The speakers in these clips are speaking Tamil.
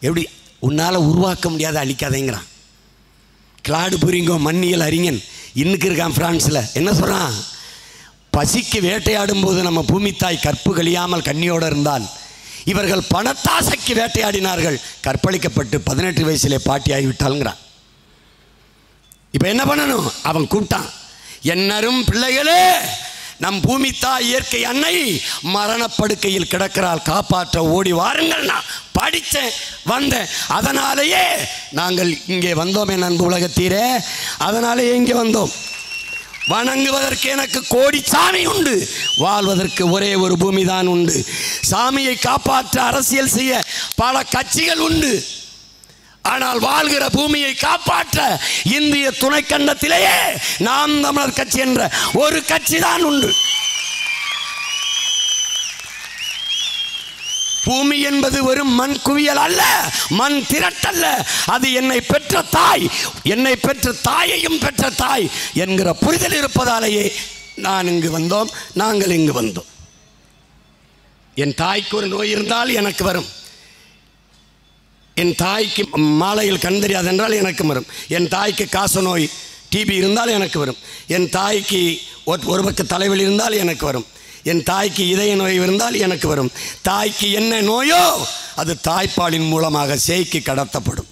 எப்படி உன்னால் உருவாக்க முடியாத அழிக்காதேங்கிறான். கிளாடு புரிங்கோ மண்ணியல் அறிஞன் இன்னுக்கு இருக்கான் பிரான்ஸில். என்ன சொல்கிறான்? பசிக்கு வேட்டையாடும் போது நம்ம பூமி தாய் கற்பு கழியாமல் கண்ணியோடு இருந்தால், இவர்கள் பணத்தாசைக்கு வேட்டையாடினார்கள், கற்பழிக்கப்பட்டு 18 வயசிலே பாட்டி ஆகிவிட்டாளுங்கிறான். இப்போ என்ன பண்ணணும்? அவன் கூப்பிட்டான், என்னரும் பிள்ளைகளே, நம் பூமி தாய் இயற்கை அன்னை மரணப்படுக்கையில் கிடக்கிறாள், காப்பாற்ற ஓடி வாருங்கள். நான் படித்தேன், வந்தேன், அதனாலேயே நாங்கள் இங்கே வந்தோம். என் அன்பு உலகத்தீரே, அதனாலேயே இங்கே வந்தோம். வணங்குவதற்கு எனக்கு கோடி சாமி உண்டு, வாழ்வதற்கு ஒரே ஒரு பூமி தான் உண்டு. சாமியை காப்பாற்ற அரசியல் செய்ய பல கட்சிகள் உண்டு, ஆனால் வாழ்கிற பூமியை காப்பாற்ற இந்திய துணைக்கண்டத்திலேயே நாம் தமிழர் கட்சி என்ற ஒரு கட்சி தான் உண்டு. பூமி என்பது வெறும் மண் குவியல் அல்ல, மண் திரட்டல்ல. அது என்னை பெற்ற தாய், என்னை பெற்ற தாயையும் பெற்ற தாய் என்கிற புரிதல் இருப்பதாலேயே நான் இங்கு வந்தோம், நாங்கள் இங்கு வந்தோம். என் தாய்க்கு ஒரு நோய் இருந்தால் எனக்கு வரும், என் தாய்க்கு மாலையில் கண் தெரியாது என்றால் எனக்கு வரும், என் தாய்க்கு காச நோய் டிபி இருந்தால் எனக்கு வரும், என் தாய்க்கு ஒரு பக்க தலைவலி இருந்தால் எனக்கு வரும், என் தாய்க்கு இதய நோய் இருந்தால் எனக்கு வரும். தாய்க்கு என்ன நோயோ அது தாய்ப்பாலின் மூலமாக சேய்க்கு கடத்தப்படும்.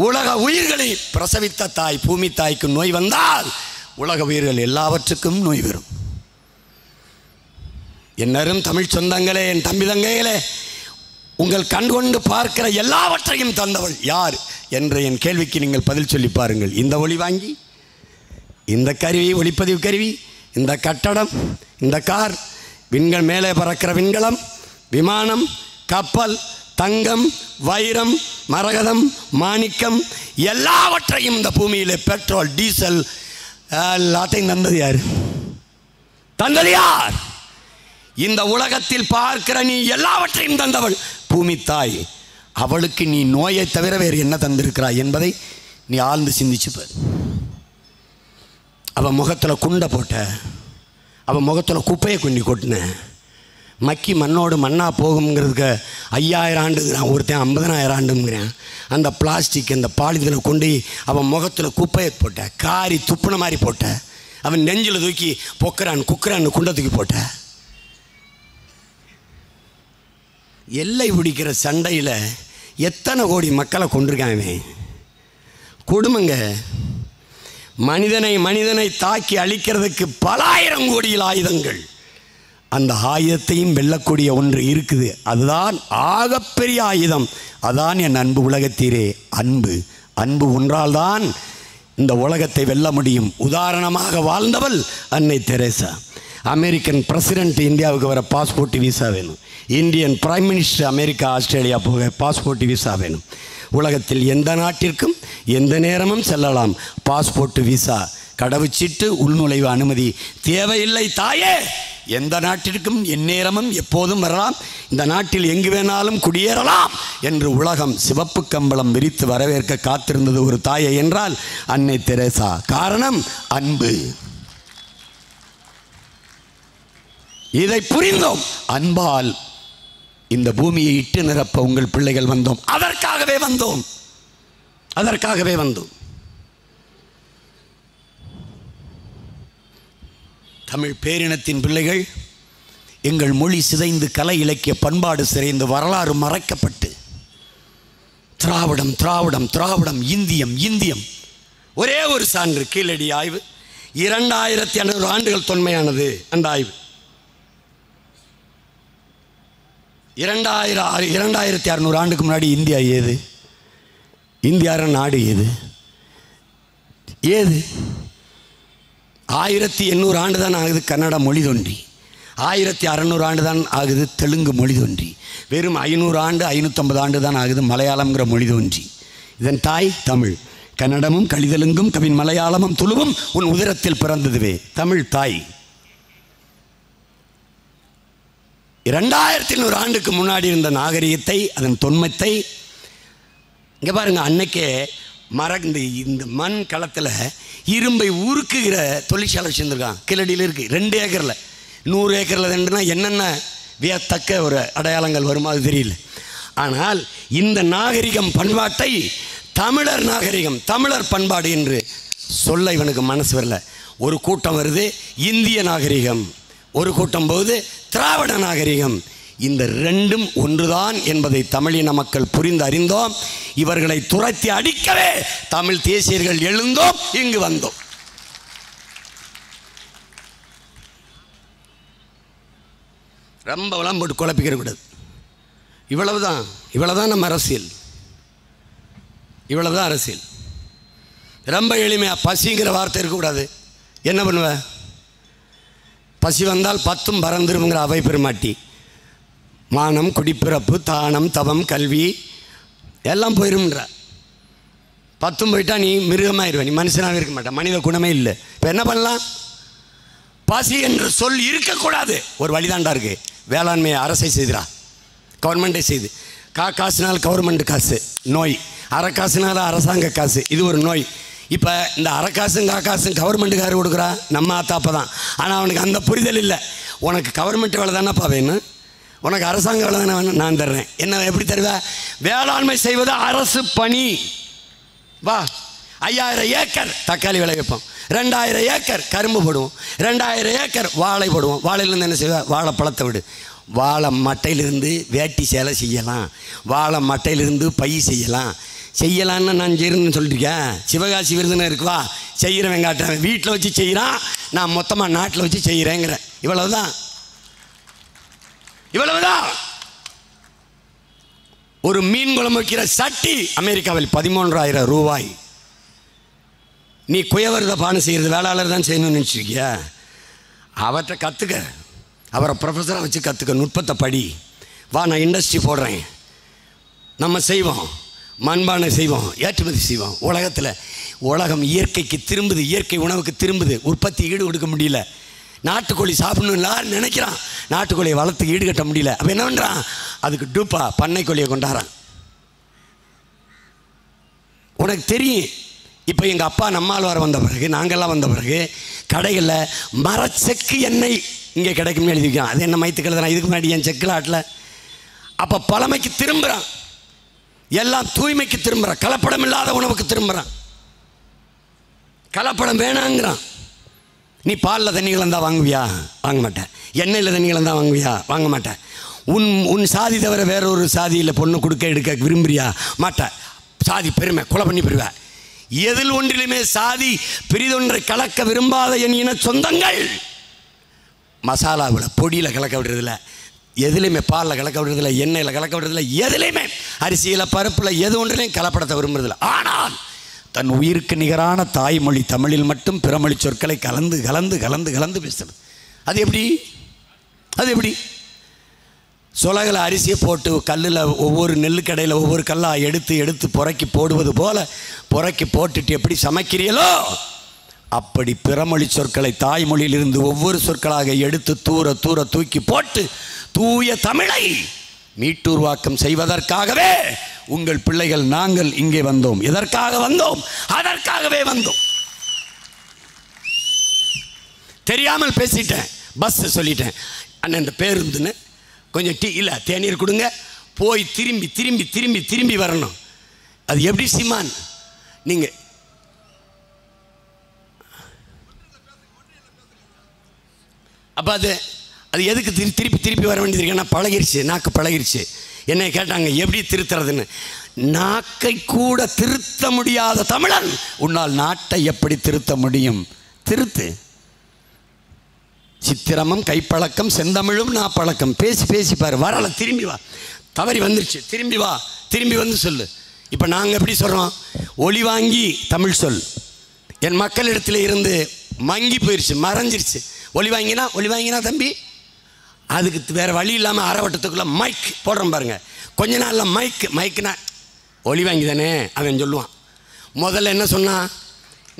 உலக உயிர்களை பிரசவித்த தாய் பூமி தாய்க்கு நோய் வந்தால் உலக உயிர்கள் எல்லாவற்றுக்கும் நோய் வரும். என்னரும் தமிழ் சொந்தங்களே, என் தம்பி தங்கைகளே, உங்கள் கண்கொண்டு பார்க்கிற எல்லாவற்றையும் தந்தவள் யார் என்ற என் கேள்விக்கு நீங்கள் பதில் சொல்லி பாருங்கள். இந்த ஒளி வாங்கி, இந்த கருவி, ஒளிப்பதிவு கருவி, இந்த கட்டடம், இந்த கார், விண்கள் மேலே பறக்கிற விண்கலம், விமானம், கப்பல், தங்கம், வைரம், மரகதம், மாணிக்கம், எல்லாவற்றையும் இந்த பூமியிலே பெட்ரோல், டீசல் எல்லாத்தையும் தந்தது யார்? தந்தது யார்? இந்த உலகத்தில் பார்க்கிற நீ எல்லாவற்றையும் தந்தவள் பூமி தாய். அவளுக்கு நீ நோயை தவிர வேறு என்ன தந்திருக்கிறாய் என்பதை நீ ஆழ்ந்து சிந்திச்சுப்பார். அவன் முகத்தில் குண்டை போட்ட, அவன் முகத்தில் குப்பையை கொண்டு கொட்டின, மக்கி மண்ணோடு மண்ணாக போகுங்கிறதுக்கு 5000 ஆண்டுங்கிறான், ஒருத்தன் 50,000 ஆண்டுங்கிறான். அந்த பிளாஸ்டிக், அந்த பாலிதில் கொண்டு அவன் முகத்தில் குப்பையை போட்ட, காரி துப்புன மாதிரி போட்ட, அவன் நெஞ்சில் தூக்கி பொக்குறான் குக்குறான்னு குண்டை தூக்கி போட்ட. எல்லை பிடிக்கிற சண்டையில் எத்தனை கோடி மக்களை கொண்டிருக்காங்க. கொடுமைங்க. மனிதனை தாக்கி அழிக்கிறதுக்கு பல ஆயிரம் கோடியில் ஆயுதங்கள். அந்த ஆயுதத்தையும் வெல்லக்கூடிய ஒன்று இருக்குது, அதுதான் ஆகப்பெரிய ஆயுதம். அதான் என் அன்பு உலகத்தீரே அன்பு. அன்பு ஒன்றால் தான் இந்த உலகத்தை வெல்ல முடியும். உதாரணமாக வாழ்ந்தவள் அன்னை தெரேசா. அமெரிக்கன் பிரசிடென்ட் இந்தியாவுக்கு வர பாஸ்போர்ட் விசா வேணும், Indian prime minister America Australia போக பாஸ்போர்ட் விசா வேணும். உலகத்தில் எந்த நாட்டிற்கும் எந்த நேரமும் செல்லலாம். பாஸ்போர்ட் விசா, கடவுச்சீட்டு, உள்நுழைவு அனுமதி தேவையில்லை தாயே. எந்த நாட்டிற்கும் எந்நேரமும் எப்போதும் வரலாம், இந்த நாட்டில் எங்கு வேணாலும் குடியேறலாம் என்று உலகம் சிவப்பு கம்பளம் விரித்து வரவேற்க காத்திருந்தது ஒரு தாயை என்றால் அன்னை தெரேசா. காரணம் அன்பு. இதை புரிந்தோம். அன்பால் இந்த பூமியை இட்டு நிரப்ப உங்கள் பிள்ளைகள் வந்தோம். அதற்காகவே வந்தோம், அதற்காகவே வந்தோம். தமிழ் பேரினத்தின் பிள்ளைகள், எங்கள் மொழி சிதைந்து, கலை இலக்கிய பண்பாடு சிதைந்து, வரலாறு மறைக்கப்பட்டு, திராவிடம் திராவிடம் திராவிடம், இந்தியம் இந்தியம். ஒரே ஒரு சான்று, கீழடி ஆய்வு, 2500 ஆண்டுகள் தொன்மையானது அந்த ஆய்வு. 2600 ஆண்டுக்கு முன்னாடி இந்தியா ஏது? இந்தியா நாடு ஏது? ஏது? 1800 ஆண்டு தான் ஆகுது கன்னட மொழி தோன்றி, 1600 ஆண்டு தான் ஆகுது தெலுங்கு மொழி தோன்றி, வெறும் 500 ஆண்டு 550 ஆண்டு தான் ஆகுது மலையாளம்ங்கிற மொழி தோன்றி. இதன் தாய் தமிழ். கன்னடமும் கலிதெலுங்கும் கவின் மலையாளமும் துளுவும் உன் உதிரத்தில் பிறந்ததுவே தமிழ் தாய். 2800 ஆண்டுக்கு முன்னாடி இருந்த நாகரிகத்தை, அதன் தொன்மத்தை இங்கே பாருங்கள். அன்னைக்கே இந்த மண் களத்தில் இரும்பை உருக்குகிற தொழிற்சாலை வச்சுருந்துருக்கான். கிழடியில் இருக்குது, 2 ஏக்கரில். 100 ஏக்கரில் 2னா என்னென்ன வியத்தக்க ஒரு அடையாளங்கள் வருமா அது தெரியல. ஆனால் இந்த நாகரிகம் பண்பாட்டை தமிழர் நாகரிகம், தமிழர் பண்பாடு என்று சொல்ல இவனுக்கு மனசு வரல. ஒரு கூட்டம் வருது இந்திய நாகரிகம், ஒரு கூட்டம் போது திராவிட நாகரிகம். இந்த ரெண்டும் ஒன்றுதான் என்பதை தமிழின மக்கள் புரிந்து அறிந்தோம். இவர்களை துரத்தி அடிக்கவே தமிழ் தேசியர்கள் எழுந்தோம், இங்கு வந்தோம். ரொம்பலாம் போட்டு குழப்பிக்கிற கூடாது. இவ்வளவுதான் நம்ம அரசியல், இவ்வளவுதான் அரசியல். ரொம்ப எளிமையாக பசிங்கிற வார்த்தை இருக்கக்கூடாது. என்ன பண்ணுவ? பசி வந்தால் 10 பறந்துருங்கிற அவை பெருமாட்டி. மானம், குடிப்பிறப்பு, தானம், தவம், கல்வி எல்லாம் போயிரும்ன்ற. 10 போயிட்டா நீ மிருகமாயிருவ, நீ மனுஷனாகவே இருக்க மாட்டேன், மனித குணமே இல்லை. இப்போ என்ன பண்ணலாம்? பசி என்று சொல் இருக்கக்கூடாது. ஒரு வழிதாண்டா இருக்கு. வேளாண்மையை அரசை செய்கிறா, கவர்மெண்ட்டை செய்து. காசுனால் கவர்மெண்ட் காசு நோய், அரைக்காசுனால அரசாங்க காசு, இது ஒரு நோய். இப்போ இந்த அரைக்காசும் காசும் கவர்மெண்ட்டுக்காரர் கொடுக்குறா, நம்ம ஆத்தாப்ப தான். ஆனால் அவனுக்கு அந்த புரிதல் இல்லை. உனக்கு கவர்மெண்ட் வேலை தானேப்பா வேணும், உனக்கு அரசாங்க வேலை தானே வேணும், நான் தர்றேன். என்ன எப்படி தருவேன்? வேளாண்மை செய்வது அரசு பணி. வா, 5000 ஏக்கர் தக்காளி விளை வைப்போம், 2000 ஏக்கர் கரும்பு போடுவோம், 2000 ஏக்கர் வாழை போடுவோம். வாழையிலேருந்து என்ன செய்வேன்? வாழைப்பழத்தை விடு. வாழை மட்டையிலிருந்து வேட்டி சேலை செய்யலாம், வாழை மட்டையிலிருந்து பை செய்யலான்னு நான் செய்யணும்னு சொல்லியிருக்கேன். சிவகாசி விருதுன்னு இருக்குவா, செய்கிறவன் காட்டுறேன். வீட்டில் வச்சு செய்கிறான், நான் மொத்தமாக நாட்டில் வச்சு செய்கிறேங்கிறேன். இவ்வளவுதான். ஒரு மீன் குழம்பு வைக்கிற சட்டி அமெரிக்காவில் 13,000 ரூபாய். நீ குயவரத பானை செய்கிறது வேளாளர் தான் செய்யணும்னு நினச்சிருக்கியா? அவற்றை கற்றுக்க, அவரை ப்ரொஃபஸராக வச்சு கற்றுக்க, நுட்பத்தை படி. வா, நான் இண்டஸ்ட்ரி போடுறேன், நம்ம செய்வோம், மண்பானை செய்வோம், ஏற்றுமதி செய்வோம். உலகம் இயற்கைக்கு திரும்புது, இயற்கை உணவுக்கு திரும்புது. உற்பத்தி ஈடு கொடுக்க முடியல. நாட்டுக்கோழி சாப்பிடணும் எல்லாரும் நினைக்கிறான், நாட்டுக்கோழியை வளர்த்துக்கு ஈடு கட்ட முடியல. அப்போ என்ன பண்ணுறான்? அதுக்கு டூப்பா பண்ணைக்கோழியை கொண்டாடுறான். உனக்கு தெரியும். இப்போ எங்கள் அப்பா நம்மாழ்வார் வந்த பிறகு, நாங்கள்லாம் வந்த பிறகு கடைகளில் மரச்செக்கு எண்ணெய் இங்கே கிடைக்கும்னு எழுதியிருக்கான். அது என்ன மைத்துக்கள் தான், இதுக்கு முன்னாடி என் செக்கில் ஆட்டல. அப்போ பழமைக்கு திரும்புகிறான், எல்லாம் தூய்மைக்கு திரும்புகிறான், கலப்படம் இல்லாத உணவுக்கு திரும்புகிறான். கலப்படம் வேணாங்கிறான். நீ பாலில் தண்ணி கலந்தால் வாங்குவியா? வாங்க மாட்டேன். எண்ணெயில் தண்ணி கலந்தால் வாங்குவியா? வாங்க மாட்டேன். உன் சாதி தவிர வேறொரு சாதியில் பொண்ணு கொடுக்க எடுக்க விரும்புறியா? மாட்டேன். சாதி பெருமை கொலை பண்ணி பெறுவேன். எதில் ஒன்றிலுமே சாதி பிரிதொன்றை கலக்க விரும்பாத என் இன சொந்தங்கள் மசாலாவில் பொடியில் கலக்க விடுறதில்ல, எதுலையுமே பாலில் கலக்க விடுறதில்ல, எண்ணெயில் கலக்க விடுறதில்ல, எதுலையுமே அரிசியில் பருப்பில் எது ஒன்றிலையும் கலப்படத்தை விரும்புறதில்லை. ஆனால் தன் உயிருக்கு நிகரான தாய்மொழி தமிழில் மட்டும் பிறமொழி சொற்களை கலந்து கலந்து கலந்து கலந்து பேசுறது. அது எப்படி? சொலகில் அரிசியை போட்டு கல்லில் ஒவ்வொரு நெல்லுக்கடையில் ஒவ்வொரு கல்லாக எடுத்து எடுத்து புறக்கி போடுவது போல புறக்கி போட்டுட்டு எப்படி சமைக்கிறீங்களோ அப்படி பிறமொழி சொற்களை தாய்மொழியிலிருந்து ஒவ்வொரு சொற்களாக எடுத்து தூர தூர தூக்கி போட்டு தூய தமிழை மீட்டுருவாக்கம் செய்வதற்காகவே உங்கள் பிள்ளைகள் நாங்கள் இங்கே வந்தோம். எதற்காக வந்தோம்? அதற்காகவே வந்தோம். தெரியாமல் பேசிட்டேன், பஸ் சொல்லிட்டேன். அண்ணன் இந்த பேருந்துன்னு கொஞ்சம் டீ இல்லை தேநீர் கொடுங்க, போய் திரும்பி திரும்பி திரும்பி திரும்பி வரணும். அது எப்படி சீமான்? நீங்கள் அப்போ அது எதுக்கு திருப்பி திருப்பி வர வேண்டியது இருக்குன்னா பழகிருச்சு, நாக்கு பழகிருச்சு. என்னை கேட்டாங்க எப்படி திருத்துறதுன்னு. நாக்கை கூட திருத்த முடியாத தமிழன் உன்னால் நாட்டை எப்படி திருத்த முடியும்? திருத்து. சித்திரமும் கைப்பழக்கம் செந்தமிழும் நாப்பழக்கம். பேசி பேசி பாரு, வரல திரும்பி வா. தவறி வந்துருச்சு, திரும்பி வா, திரும்பி வந்து சொல்லு. இப்போ நாங்கள் எப்படி சொல்கிறோம்? ஒளி வாங்கி தமிழ் சொல் என் மக்களிடத்தில் இருந்து மங்கி போயிடுச்சு, மறைஞ்சிருச்சு. ஒளி வாங்கினா தம்பி, அதுக்கு வேறு வழி இல்லாமல் அரைவட்டத்துக்குள்ளே மைக் போடுறோம் பாருங்க. கொஞ்ச நாளில் மைக்குனா ஒளி வாங்கி தானே அவன் சொல்லுவான். முதல்ல என்ன சொன்னான்?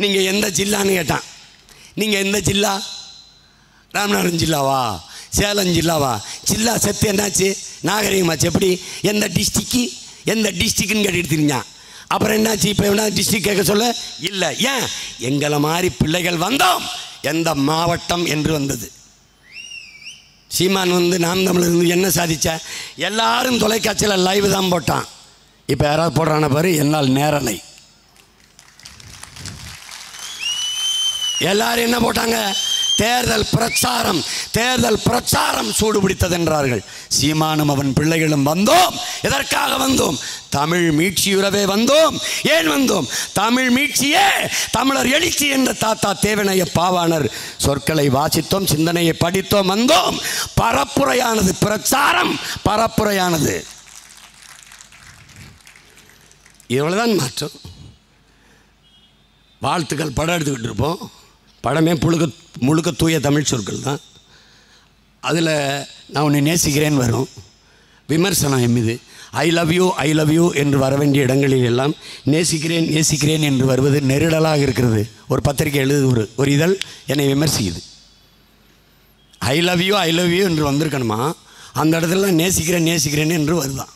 நீங்கள் எந்த ஜில்லான்னு கேட்டான். நீங்கள் எந்த ஜில்லா? ராமநாதபுரம் ஜில்லாவா, சேலம் ஜில்லாவா? ஜில்லா செத்து என்னாச்சு? நாகரிகமாச்சு. எப்படி? எந்த டிஸ்ட்ரிக்ட்னு கேட்டுட்டு தெரிஞ்சான். அப்புறம் என்னாச்சு? இப்போ என்ன டிஸ்ட்ரிக்ட் கேட்க சொல்ல இல்லை. ஏன்? எங்களை மாதிரி பிள்ளைகள் வந்தோம், எந்த மாவட்டம் என்று வந்தது. சீமான் வந்து நாம் தமிழர் இருந்து என்ன சாதிச்சா? எல்லாரும் தொலைக்காட்சியில் லைவ் தான் போட்டான். இப்போ யாராவது போடுறான பாரு, என்னால் நேரலை. எல்லாரும் என்ன போட்டாங்க? தேர்தல் பிரச்சாரம், தேர்தல் பிரச்சாரம் சூடுபிடித்தது என்றார்கள். சீமானும் அவன் பிள்ளைகளும் வந்தோம். எதற்காக வந்தோம்? தமிழ் மீட்சியுறவே வந்தோம். ஏன் வந்தோம்? தமிழ் மீட்சியே தமிழர் எழுச்சி என்ற தாத்தா தேவனைய பாவாணர் சொற்களை வாசித்தோம், சிந்தனையை படித்தோம், வந்தோம். பரப்புரையானது, பிரச்சாரம் பரப்புரையானது. இவ்வளவுதான் மாற்றம். வாழ்த்துக்கள் படம் எடுத்துக்கிட்டு இருப்போம். படமே முழுக்க தூய தமிழ் சொற்கள் தான். அதில் நான் உன்னை நேசிக்கிறேன் வரும். விமர்சனம் எம்மிது ஐ லவ் யூ என்று வர வேண்டிய இடங்களில் எல்லாம் நேசிக்கிறேன் நேசிக்கிறேன் என்று வருவது நெருடலாக இருக்கிறது. ஒரு பத்திரிகை எழுது, ஒரு இதழ் என்னை விமர்சிக்குது. ஐ லவ் யூ என்று வந்திருக்கணுமா? அந்த இடத்துல நேசிக்கிறேன் நேசிக்கிறேன் என்று வருதான்.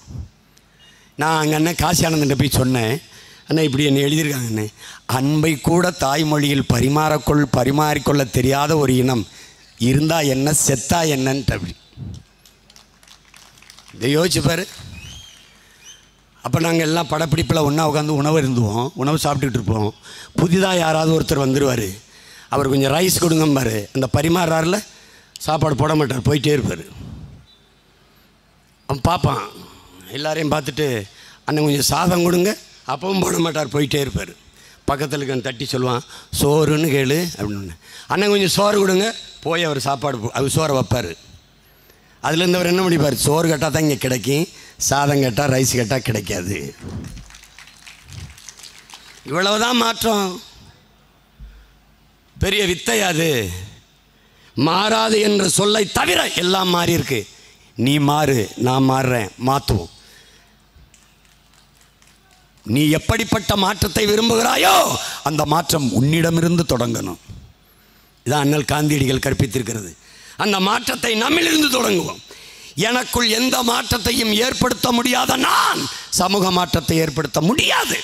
நான் அங்கே அண்ணன் காசி ஆனந்தன் போய் சொன்னேன், அண்ணா இப்படி என்னை எழுதியிருக்காங்கண்ணே, அன்பை கூட தாய்மொழியில் பரிமாறிக்கொள்ள தெரியாத ஒரு இனம் இருந்தா என்ன செத்தா என்னன்ட்டு. அப்படி இதை யோசிச்சுப்பார். அப்போ நாங்கள் எல்லாம் படப்பிடிப்பில் ஒன்றா உட்காந்து உணவு இருந்துவோம், உணவு சாப்பிட்டுக்கிட்டு இருப்போம். புதிதாக யாராவது ஒருத்தர் வந்துடுவார், அவர் கொஞ்சம் ரைஸ் கொடுங்கம்பார். அந்த பரிமாறாரில் சாப்பாடு போட மாட்டார், போயிட்டே இருப்பார். அவன் பார்ப்பான், எல்லாரையும் பார்த்துட்டு அண்ணன் கொஞ்சம் சாதம் கொடுங்க, அப்பவும் போட மாட்டார், போயிட்டே இருப்பார். பக்கத்தில் இருக்க தட்டி சொல்லுவான், சோறுன்னு கேளு அப்படின்னு. அண்ணன் கொஞ்சம் சோறு கொடுங்க, போய் அவர் சாப்பாடு அவர் சோறை வைப்பார். அதுலேருந்து அவர் என்ன முடிப்பார்? சோறு கேட்டால் தான் இங்கே கிடைக்கும், சாதம் கேட்டால் ரைஸ் கேட்டால் கிடைக்காது. இவ்வளவுதான் மாற்றம். பெரிய வித்தையாது. மாறாது என்ற சொல்லை தவிர எல்லாம் மாறி இருக்கு. நீ மாறு, நான் மாறுறேன், மாற்றுவோம். நீ எப்படிப்பட்ட மாற்றத்தை விரும்புகிறாயோ அந்த மாற்றம் உன்னிடமிருந்து தொடங்கணும். இதான் அண்ணல் காந்தியடிகள் கற்பித்திருக்கிறது. அந்த மாற்றத்தை நம்மிலிருந்து தொடங்குவோம். எனக்குள் எந்த மாற்றத்தையும் ஏற்படுத்த முடியாத நான் சமூக மாற்றத்தை ஏற்படுத்த முடியாது.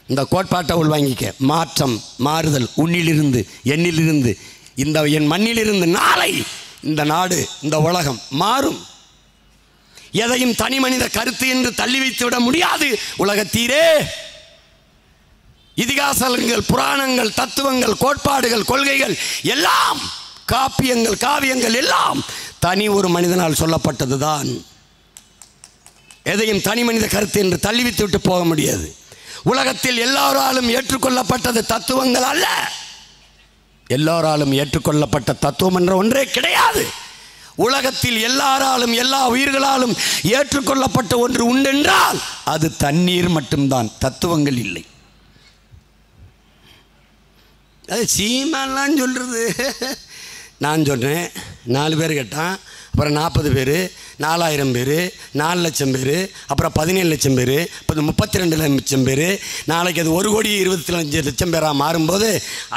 இந்த கோட்பாட்டை உள்வாங்கிக்க. மாற்றம், மாறுதல் உன்னிலிருந்து, என்னிலிருந்து, இந்த என் மண்ணிலிருந்து. நாளை இந்த நாடு, இந்த உலகம் மாறும். எதையும் தனி மனித கருத்து என்று தள்ளி வைத்து விட முடியாது. உலகத்தீரே, இதிகாசங்கள், புராணங்கள், தத்துவங்கள், கோட்பாடுகள், கொள்கைகள் எல்லாம், காப்பியங்கள், காவியங்கள் எல்லாம் தனி ஒரு மனிதனால் சொல்லப்பட்டது தான். எதையும் தனி மனித கருத்து என்று தள்ளி வைத்து விட்டு போக முடியாது. உலகத்தில் எல்லாராலும் ஏற்றுக்கொள்ளப்பட்டது தத்துவங்கள் அல்ல. எல்லாராலும் ஏற்றுக்கொள்ளப்பட்ட தத்துவம் என்ற ஒன்றே கிடையாது. உலகத்தில் எல்லாராலும், எல்லா உயிர்களாலும் ஏற்றுக்கொள்ளப்பட்ட ஒன்று உண்டென்றால் அது தண்ணீர் மட்டும்தான், தத்துவங்கள் இல்லை. அது சீமான்லாம் சொல்கிறது. நான் சொன்னேன், 4 பேர் கேட்டான், அப்புறம் 40 பேர், 4000 பேர், 4 லட்சம் பேர், அப்புறம் 17 லட்சம் பேர், இப்போ 32 லட்சம் பேர். நாளைக்கு அது 1,25,00,000 பேராக மாறும்போது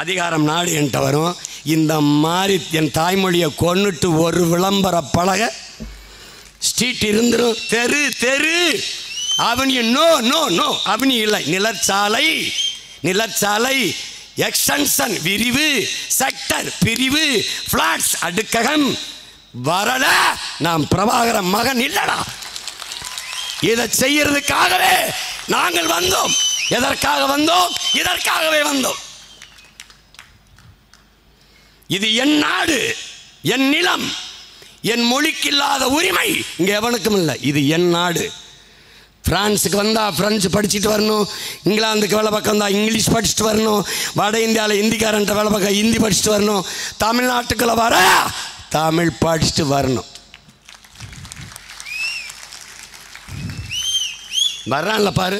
அதிகாரம் நாடு என்கிட்ட வரும். இந்த மாதிரி என் தாய்மொழியை கொன்னுட்டு ஒரு விளம்பர பலக ஸ்ட்ரீட் இருந்துடும். தெரு தெரு அவனி, நோ நோ நோ அவனி இல்லை, நிலச்சாலை, நிலச்சாலை, எக்ஸ்டென்ஷன் விரிவு, செக்டர் பிரிவு, பிளாட்ஸ் அடுக்ககம். வரல, நாம் பிரபாகரன் மகன் இல்லடா. இதை செய்யறதுக்காகவே நாங்கள் வந்தோம். எதற்காக வந்தோம்? இதற்காகவே வந்தோம். இது என் நாடு, என் நிலம், என் மொழிக்கு இல்லாத உரிமை இங்க எவனுக்கும் இல்லை. இது என் நாடு. பிரான்ஸுக்கு வந்தால் பிரெஞ்சு படிச்சுட்டு வரணும், இங்கிலாந்துக்கு வேலை பார்க்க வந்தால் இங்கிலீஷ் படிச்சுட்டு வரணும், வட இந்தியாவில் ஹிந்திக்காரன்ட்ட வேலை பார்க்க ஹிந்தி படிச்சுட்டு வரணும், தமிழ்நாட்டுக்குள்ள வர தமிழ் படிச்சுட்டு வரணும். வர்றான்ல பாரு.